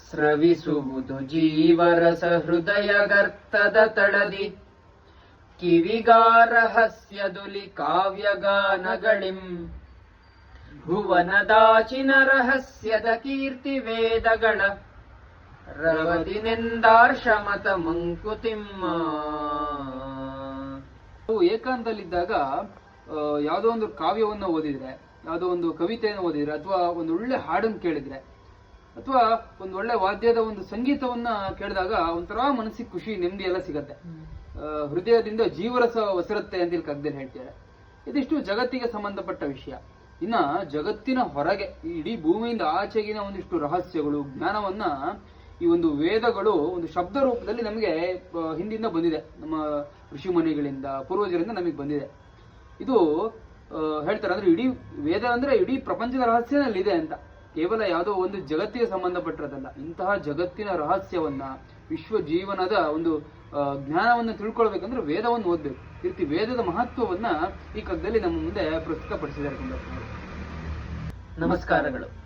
ಸ್ರವಿಸುವುದು ಜೀವರಸ ಹೃದಯ ಗರ್ತದ ತಳದಿ ಕಿವಿಗಾರಹಸ್ಯದುಲಿ ಕಾವ್ಯಗಾನಗಳಿಂ ಭುವನದಾಚಿನ ರಹಸ್ಯದ ಕೀರ್ತಿ ವೇದಗಳ ರವದಿನೆಂದಾರ್ಷಮತ ಮಂಕುತಿಮ್ಮ. ಏಕಾಂತದಲ್ಲಿದ್ದಾಗ ಯಾವುದೋ ಒಂದು ಕಾವ್ಯವನ್ನು ಓದಿದ್ರೆ, ಯಾವುದೋ ಒಂದು ಕವಿತೆಯನ್ನು ಓದಿದ್ರೆ, ಅಥವಾ ಒಂದು ಒಳ್ಳೆ ಹಾಡನ್ನು ಕೇಳಿದ್ರೆ, ಅಥವಾ ಒಂದು ಒಳ್ಳೆ ವಾದ್ಯದ ಒಂದು ಸಂಗೀತವನ್ನ ಕೇಳಿದಾಗ ಒಂಥರ ಮನಸ್ಸಿಗೆ ಖುಷಿ, ನೆಮ್ಮದಿ ಎಲ್ಲ ಸಿಗತ್ತೆ. ಹೃದಯದಿಂದ ಜೀವರಸ ಒಸರುತ್ತೆ ಅಂತ ಇಲ್ಲಿ ಕಗ್ದಲ್ಲಿ ಹೇಳ್ತಾರೆ. ಇದಿಷ್ಟು ಜಗತ್ತಿಗೆ ಸಂಬಂಧಪಟ್ಟ ವಿಷಯ. ಇನ್ನ ಜಗತ್ತಿನ ಹೊರಗೆ, ಇಡೀ ಭೂಮಿಯಿಂದ ಆಚೆಗಿನ ಒಂದಿಷ್ಟು ರಹಸ್ಯಗಳು, ಜ್ಞಾನವನ್ನ ಈ ಒಂದು ವೇದಗಳು ಒಂದು ಶಬ್ದ ರೂಪದಲ್ಲಿ ನಮಗೆ ಹಿಂದಿಂದ ಬಂದಿದೆ. ನಮ್ಮ ಋಷಿಮುನಿಗಳಿಂದ, ಪೂರ್ವಜರಿಂದ ನಮಗೆ ಬಂದಿದೆ. ಇದು ಹೇಳ್ತಾರೆ ಅಂದ್ರೆ ಇಡೀ ವೇದ ಅಂದ್ರೆ ಇಡೀ ಪ್ರಪಂಚದ ರಹಸ್ಯನಲ್ಲಿದೆ ಅಂತ. ಕೇವಲ ಯಾವುದೋ ಒಂದು ಜಗತ್ತಿಗೆ ಸಂಬಂಧಪಟ್ಟಿರೋದಲ್ಲ. ಇಂತಹ ಜಗತ್ತಿನ ರಹಸ್ಯವನ್ನ, ವಿಶ್ವ ಜೀವನದ ಒಂದು ಜ್ಞಾನವನ್ನು ತಿಳ್ಕೊಳ್ಬೇಕಂದ್ರೆ ವೇದವನ್ನು ಓದ್ಬೇಕು. ಈ ರೀತಿ ವೇದದ ಮಹತ್ವವನ್ನ ಈ ಕಗ್ಗದಲ್ಲಿ ನಮ್ಮ ಮುಂದೆ ಪ್ರಸ್ತುತಪಡಿಸಿದ್ದಾರೆ. ನಮಸ್ಕಾರಗಳು.